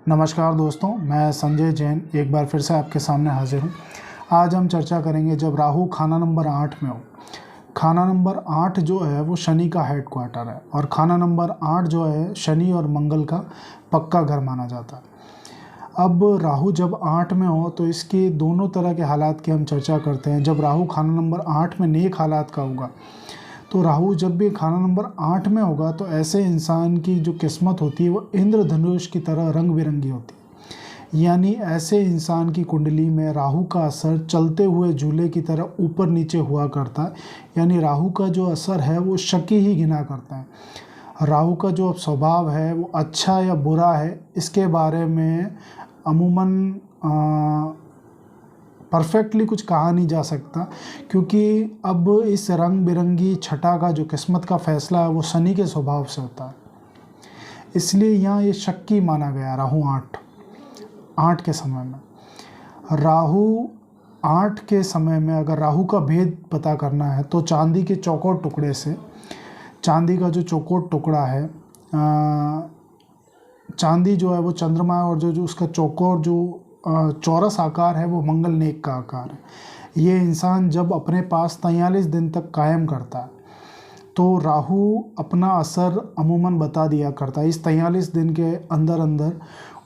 नमस्कार दोस्तों, मैं संजय जैन एक बार फिर से आपके सामने हाजिर हूँ। आज हम चर्चा करेंगे जब राहु खाना नंबर 8 में हो। खाना नंबर 8 जो है वो शनि का हेड क्वार्टर है और खाना नंबर 8 जो है शनि और मंगल का पक्का घर माना जाता है। अब राहु जब 8 में हो तो इसके दोनों तरह के हालात की हम चर्चा करते हैं। जब राहु खाना नंबर 8 में नेक हालात का होगा तो राहु जब भी खाना नंबर 8 में होगा तो ऐसे इंसान की जो किस्मत होती है वो इंद्रधनुष की तरह रंग बिरंगी होती है। यानी ऐसे इंसान की कुंडली में राहु का असर चलते हुए झूले की तरह ऊपर नीचे हुआ करता है। यानी राहु का जो असर है वो शकी ही गिना करता है। राहु का जो स्वभाव है वो अच्छा या बुरा है इसके बारे में अमूमन परफेक्टली कुछ कहा नहीं जा सकता, क्योंकि अब इस रंग बिरंगी छटा का जो किस्मत का फैसला है वो शनि के स्वभाव से होता है। इसलिए यहाँ ये शक्की माना गया राहु 8 के समय में। राहु 8 के समय में अगर राहु का भेद पता करना है तो चांदी के चौकोर टुकड़े से, चांदी का जो चौकोर टुकड़ा है, चांदी जो है वो चंद्रमा और जो उसका चौकोर जो चौरस आकार है वो मंगल नेक का आकार है। ये इंसान जब अपने पास 43 दिन तक कायम करता है तो राहु अपना असर अमूमन बता दिया करता है। इस 43 दिन के अंदर अंदर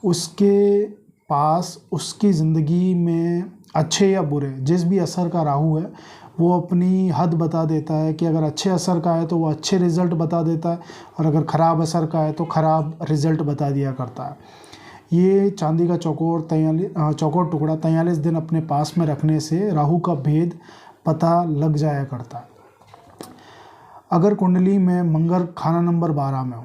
उसके पास उसकी ज़िंदगी में अच्छे या बुरे जिस भी असर का राहु है वो अपनी हद बता देता है कि अगर अच्छे असर का है तो वो अच्छे रिज़ल्ट बता देता है और अगर ख़राब असर का है तो ख़राब रिज़ल्ट बता दिया करता है। ये चांदी का चौकोर टुकड़ा 43 दिन अपने पास में रखने से राहु का भेद पता लग जाया करता है। अगर कुंडली में मंगल खाना नंबर 12 में हो,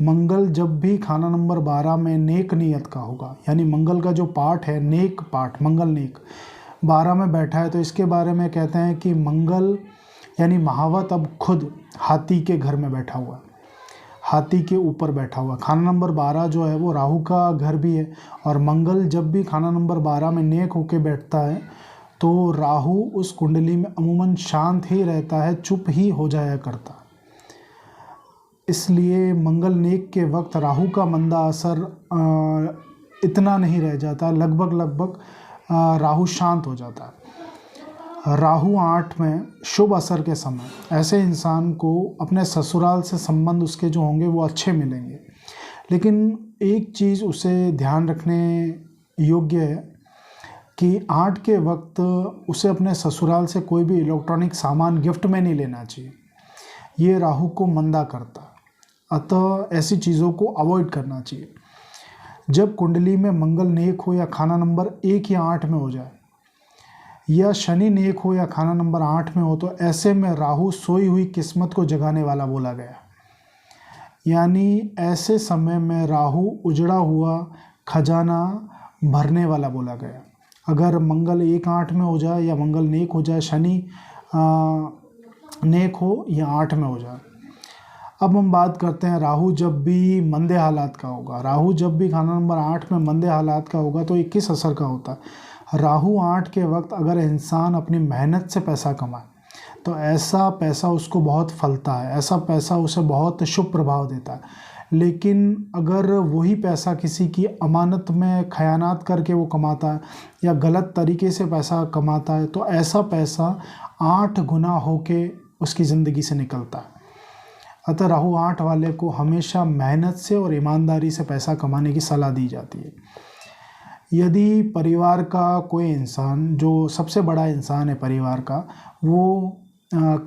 मंगल जब भी खाना नंबर 12 में नेक नियत का होगा, यानी मंगल का जो पार्ट है नेक पार्ट, मंगल नेक 12 में बैठा है तो इसके बारे में कहते हैं कि मंगल यानी महावत अब खुद हाथी के घर में बैठा हुआ, हाथी के ऊपर बैठा हुआ। खाना नंबर 12 जो है वो राहु का घर भी है और मंगल जब भी खाना नंबर 12 में नेक होके बैठता है तो राहु उस कुंडली में अमूमन शांत ही रहता है, चुप ही हो जाया करता है। इसलिए मंगल नेक के वक्त राहु का मंदा असर इतना नहीं रह जाता, लगभग राहु शांत हो जाता है। राहु 8 में शुभ असर के समय ऐसे इंसान को अपने ससुराल से संबंध उसके जो होंगे वो अच्छे मिलेंगे, लेकिन एक चीज़ उसे ध्यान रखने योग्य है कि 8 के वक्त उसे अपने ससुराल से कोई भी इलेक्ट्रॉनिक सामान गिफ्ट में नहीं लेना चाहिए। ये राहु को मंदा करता है, अतः ऐसी चीज़ों को अवॉइड करना चाहिए। जब कुंडली में मंगल नेक हो या खाना नंबर 1 या 8 में हो जाए या शनि नेक हो या खाना नंबर 8 में हो तो ऐसे में राहु सोई हुई किस्मत को जगाने वाला बोला गया। यानी ऐसे समय में राहु उजड़ा हुआ खजाना भरने वाला बोला गया। अगर मंगल 1-8 में हो जाए या मंगल नेक हो जाए, शनि नेक हो या 8 में हो जाए। अब हम बात करते हैं राहु जब भी मंदे हालात का होगा। राहु जब भी खाना नंबर 8 में मंदे हालात का होगा तो 21 असर का होता है। राहु 8 के वक्त अगर इंसान अपनी मेहनत से पैसा कमाए तो ऐसा पैसा उसको बहुत फलता है, ऐसा पैसा उसे बहुत शुभ प्रभाव देता है। लेकिन अगर वही पैसा किसी की अमानत में खयानात करके वो कमाता है या गलत तरीके से पैसा कमाता है तो ऐसा पैसा 8 गुना होके उसकी ज़िंदगी से निकलता है। अतः राहु 8 वाले को हमेशा मेहनत से और ईमानदारी से पैसा कमाने की सलाह दी जाती है। यदि परिवार का कोई इंसान जो सबसे बड़ा इंसान है परिवार का, वो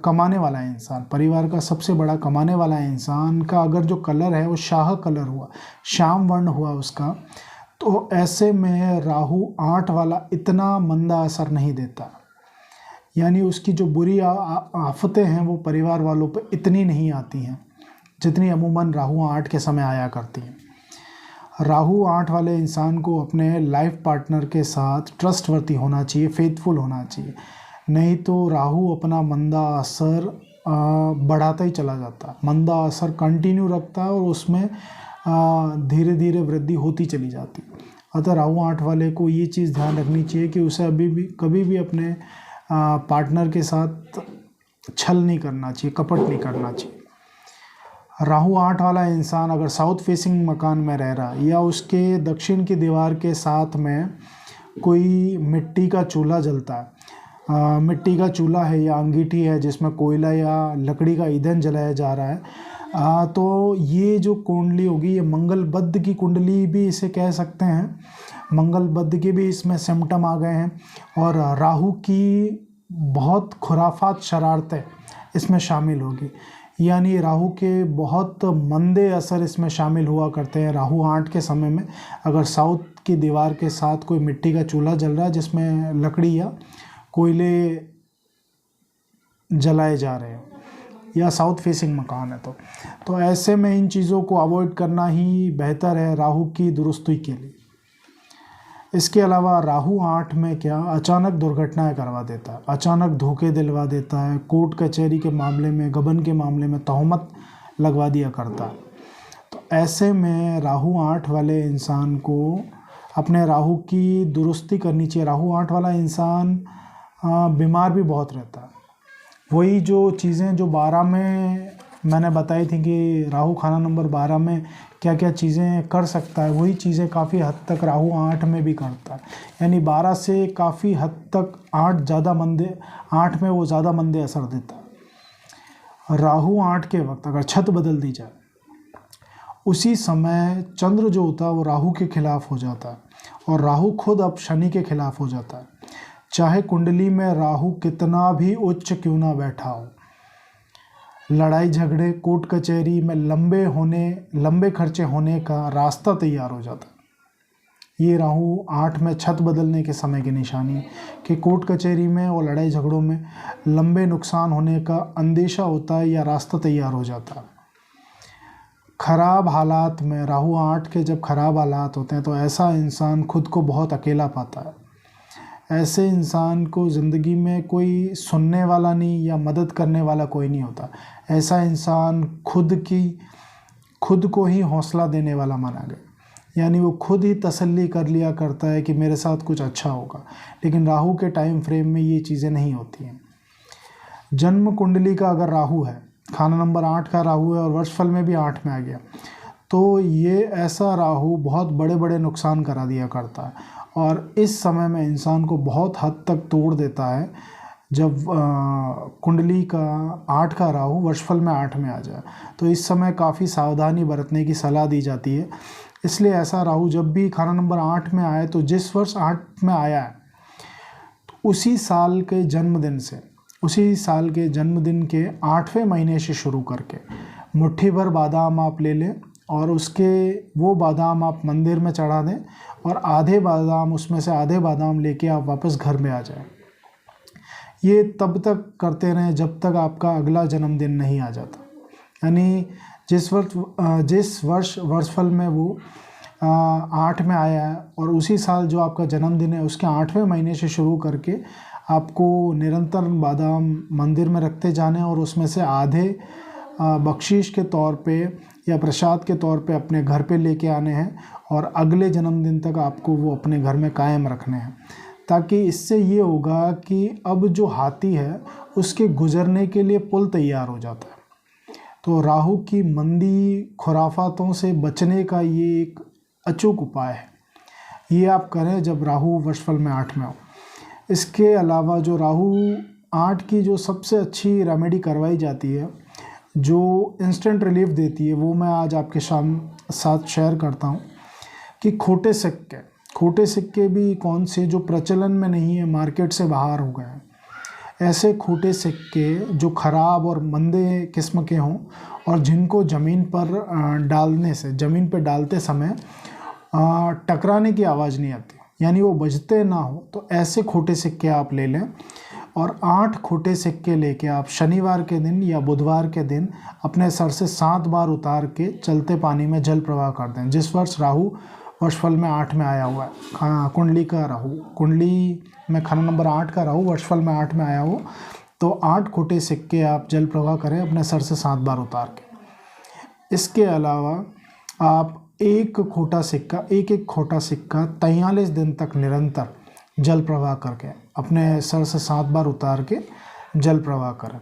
कमाने वाला इंसान, परिवार का सबसे बड़ा कमाने वाला इंसान का अगर जो कलर है वो शाह कलर हुआ, श्याम वर्ण हुआ उसका, तो ऐसे में राहु 8 वाला इतना मंदा असर नहीं देता। यानी उसकी जो बुरी आफतें हैं वो परिवार वालों पर इतनी नहीं आती हैं जितनी अमूमन राहु 8 के समय आया करती हैं। राहु 8 वाले इंसान को अपने लाइफ पार्टनर के साथ ट्रस्टवर्दी होना चाहिए, फेथफुल होना चाहिए, नहीं तो राहु अपना मंदा असर बढ़ाता ही चला जाता है, मंदा असर कंटिन्यू रखता है और उसमें धीरे धीरे वृद्धि होती चली जाती है। अतः राहु 8 वाले को ये चीज़ ध्यान रखनी चाहिए कि उसे कभी भी अपने पार्टनर के साथ छल नहीं करना चाहिए, कपट नहीं करना चाहिए। राहु 8 वाला इंसान अगर साउथ फेसिंग मकान में रह रहा या उसके दक्षिण की दीवार के साथ में कोई मिट्टी का चूल्हा जलता है, मिट्टी का चूल्हा है या अंगीठी है जिसमें कोयला या लकड़ी का ईंधन जलाया जा रहा है, तो ये जो कुंडली होगी ये मंगल बद्ध की कुंडली भी इसे कह सकते हैं। मंगल बद्ध के भी इसमें सिम्टम आ गए हैं और राहु की बहुत खुराफात शरारतें इसमें शामिल होगी, यानी राहु के बहुत मंदे असर इसमें शामिल हुआ करते हैं। राहु 8 के समय में अगर साउथ की दीवार के साथ कोई मिट्टी का चूल्हा जल रहा है जिसमें लकड़ी या कोयले जलाए जा रहे हैं या साउथ फेसिंग मकान है, तो ऐसे में इन चीज़ों को अवॉइड करना ही बेहतर है राहु की दुरुस्ती के लिए। इसके अलावा राहु 8 में क्या अचानक दुर्घटनाएं करवा देता है, अचानक धोखे दिलवा देता है, कोर्ट कचहरी के मामले में, गबन के मामले में तहमत लगवा दिया करता है। तो ऐसे में राहु 8 वाले इंसान को अपने राहु की दुरुस्ती करनी चाहिए। राहु 8 वाला इंसान बीमार भी बहुत रहता है। वही जो चीज़ें जो 12 में मैंने बताई थी कि राहु खाना नंबर 12 में क्या क्या चीज़ें कर सकता है, वही चीज़ें काफ़ी हद तक राहु 8 में भी करता है। यानी 12 से काफ़ी हद तक 8 में वो ज़्यादा मंदे असर देता है। राहु 8 के वक्त अगर छत बदल दी जाए, उसी समय चंद्र जो होता है वो राहु के खिलाफ हो जाता है और राहु खुद अब शनि के खिलाफ हो जाता है। चाहे कुंडली में राहु कितना भी उच्च क्यों ना बैठा हो, लड़ाई झगड़े कोर्ट कचहरी में लंबे खर्चे होने का रास्ता तैयार हो जाता है। ये राहु 8 में छत बदलने के समय की निशानी है कि कोर्ट कचहरी में और लड़ाई झगड़ों में लंबे नुकसान होने का अंदेशा होता है या रास्ता तैयार हो जाता है। खराब हालात में राहु 8 के जब खराब हालात होते हैं तो ऐसा इंसान खुद को बहुत अकेला पाता है। ऐसे इंसान को ज़िंदगी में कोई सुनने वाला नहीं या मदद करने वाला कोई नहीं होता। ऐसा इंसान खुद को ही हौसला देने वाला माना गया, यानी वो खुद ही तसल्ली कर लिया करता है कि मेरे साथ कुछ अच्छा होगा। लेकिन राहु के टाइम फ्रेम में ये चीज़ें नहीं होती हैं। जन्म कुंडली का अगर राहु है, खाना नंबर 8 का राहु है और वर्षफल में भी 8 में आ गया, तो ये ऐसा राहु बहुत बड़े बड़े नुकसान करा दिया करता है और इस समय में इंसान को बहुत हद तक तोड़ देता है। जब कुंडली का 8 का राहु वर्षफल में 8 में आ जाए तो इस समय काफ़ी सावधानी बरतने की सलाह दी जाती है। इसलिए ऐसा राहु जब भी खाना नंबर 8 में आए, तो जिस वर्ष 8 में आया है तो उसी साल के जन्मदिन के 8वें महीने से शुरू करके मुट्ठी भर बादाम आप ले लें और वो बादाम आप मंदिर में चढ़ा दें और उसमें से आधे बादाम लेके आप वापस घर में आ जाएं। ये तब तक करते रहें जब तक आपका अगला जन्मदिन नहीं आ जाता। यानी जिस वर्ष वर्षफल में वो 8 में आया है और उसी साल जो आपका जन्मदिन है उसके 8वें महीने से शुरू करके आपको निरंतर बादाम मंदिर में रखते जाने और उसमें से आधे बख्शीश के तौर पे या प्रसाद के तौर पे अपने घर पे लेके आने हैं और अगले जन्मदिन तक आपको वो अपने घर में कायम रखने हैं, ताकि इससे ये होगा कि अब जो हाथी है उसके गुजरने के लिए पुल तैयार हो जाता है। तो राहु की मंदी खुराफातों से बचने का ये एक अचूक उपाय है। ये आप करें जब राहु वर्षफल में 8 में हो। इसके अलावा जो राहु 8 की जो सबसे अच्छी रेमेडी करवाई जाती है, जो इंस्टेंट रिलीफ देती है, वो मैं आज आपके साथ शेयर करता हूँ कि खोटे सिक्के भी कौन से जो प्रचलन में नहीं है, मार्केट से बाहर हो गए हैं। ऐसे खोटे सिक्के जो ख़राब और मंदे किस्म के हों और जिनको ज़मीन पे डालते समय टकराने की आवाज़ नहीं आती, यानी वो बजते ना हो, तो ऐसे खोटे सिक्के आप ले लें और 8 खोटे सिक्के लेके आप शनिवार के दिन या बुधवार के दिन अपने सर से 7 बार उतार के चलते पानी में जल प्रवाह कर दें। जिस वर्ष राहु वर्षफल में 8 में आया हुआ है, कुंडली में खाना नंबर 8 का राहु वर्षफल में 8 में आया हो, तो 8 खोटे सिक्के आप जल प्रवाह करें अपने सर से 7 बार उतार के। इसके अलावा आप एक खोटा सिक्का 43 दिन तक निरंतर जल प्रवाह करके अपने सर से 7 बार उतार के जल प्रवाह करें।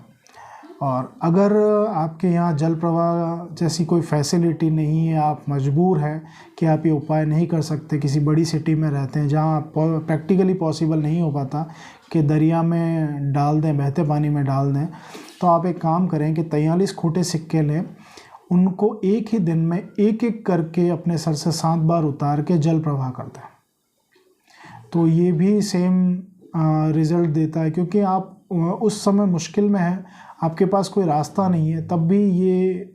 और अगर आपके यहाँ जल प्रवाह जैसी कोई फैसिलिटी नहीं है, आप मजबूर हैं कि आप ये उपाय नहीं कर सकते, किसी बड़ी सिटी में रहते हैं जहाँ प्रैक्टिकली पॉसिबल नहीं हो पाता कि दरिया में डाल दें, बहते पानी में डाल दें, तो आप एक काम करें कि 43 खोटे सिक्के लें, उनको एक ही दिन में एक एक करके अपने सर से 7 बार उतार के जल प्रवाह कर दें। तो ये भी सेम रिज़ल्ट देता है, क्योंकि आप उस समय मुश्किल में हैं, आपके पास कोई रास्ता नहीं है, तब भी ये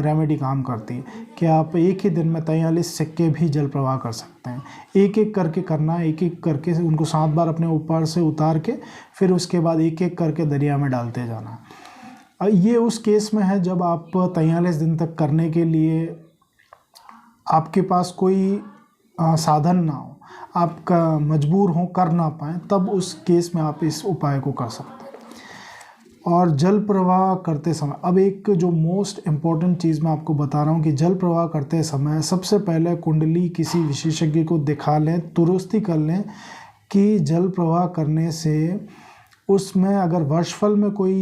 रेमेडी काम करती है कि आप एक ही दिन में 43 सिक्के भी जल प्रवाह कर सकते हैं। एक एक करके करना है, एक एक करके उनको 7 बार अपने ऊपर से उतार के फिर उसके बाद एक एक करके दरिया में डालते जाना। ये उस केस में है जब आप 43 दिन तक करने के लिए आपके पास कोई साधन ना हो, आपका मजबूर हो, कर ना पाएँ, तब उस केस में आप इस उपाय को कर सकते हैं। और जल प्रवाह करते समय अब एक जो मोस्ट इम्पॉर्टेंट चीज़ मैं आपको बता रहा हूँ कि जल प्रवाह करते समय सबसे पहले कुंडली किसी विशेषज्ञ को दिखा लें, दुरुस्ती कर लें कि जल प्रवाह करने से उसमें अगर वर्षफल में कोई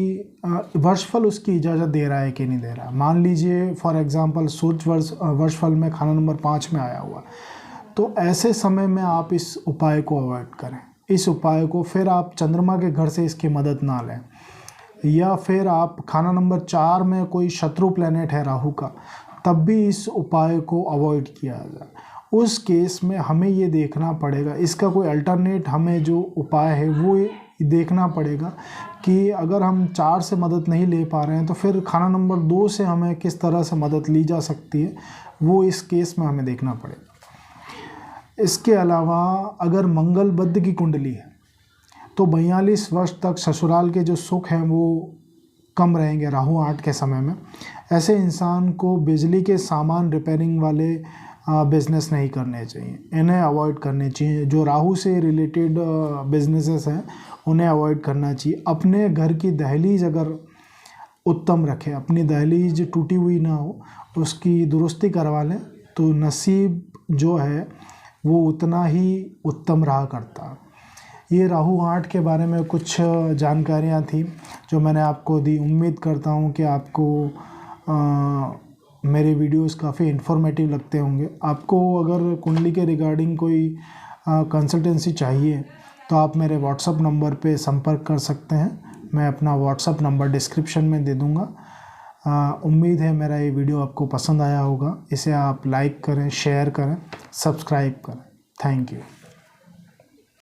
वर्षफल उसकी इजाज़त दे रहा है कि नहीं दे रहा है। मान लीजिए फॉर एग्ज़ाम्पल सूर्य वर्षफल में खाना नंबर 5 में आया हुआ, तो ऐसे समय में आप इस उपाय को अवॉइड करें। इस उपाय को फिर आप चंद्रमा के घर से इसकी मदद ना लें, या फिर आप खाना नंबर 4 में कोई शत्रु प्लैनेट है राहु का, तब भी इस उपाय को अवॉइड किया जाए। उस केस में हमें ये देखना पड़ेगा, इसका कोई अल्टरनेट हमें जो उपाय है वो देखना पड़ेगा कि अगर हम 4 से मदद नहीं ले पा रहे हैं तो फिर खाना नंबर 2 से हमें किस तरह से मदद ली जा सकती है, वो इस केस में हमें देखना पड़ेगा। इसके अलावा अगर मंगल बुध की कुंडली है तो 42 वर्ष तक ससुराल के जो सुख हैं वो कम रहेंगे राहु 8 के समय में। ऐसे इंसान को बिजली के सामान रिपेयरिंग वाले बिज़नेस नहीं करने चाहिए, इन्हें अवॉइड करने चाहिए। जो राहु से रिलेटेड बिजनेसेस हैं उन्हें अवॉइड करना चाहिए। अपने घर की दहलीज अगर उत्तम रखें, अपनी दहलीज टूटी हुई ना हो, उसकी दुरुस्ती करवा लें, तो नसीब जो है वो उतना ही उत्तम रहा करता है। ये राहु 8 के बारे में कुछ जानकारियाँ थी जो मैंने आपको दी। उम्मीद करता हूँ कि आपको मेरे वीडियोस काफ़ी इन्फॉर्मेटिव लगते होंगे। आपको अगर कुंडली के रिगार्डिंग कोई कंसल्टेंसी चाहिए तो आप मेरे व्हाट्सअप नंबर पे संपर्क कर सकते हैं। मैं अपना व्हाट्सअप नंबर डिस्क्रिप्शन में दे दूँगा। उम्मीद है मेरा ये वीडियो आपको पसंद आया होगा। इसे आप लाइक करें, शेयर करें, सब्सक्राइब करें। Thank you.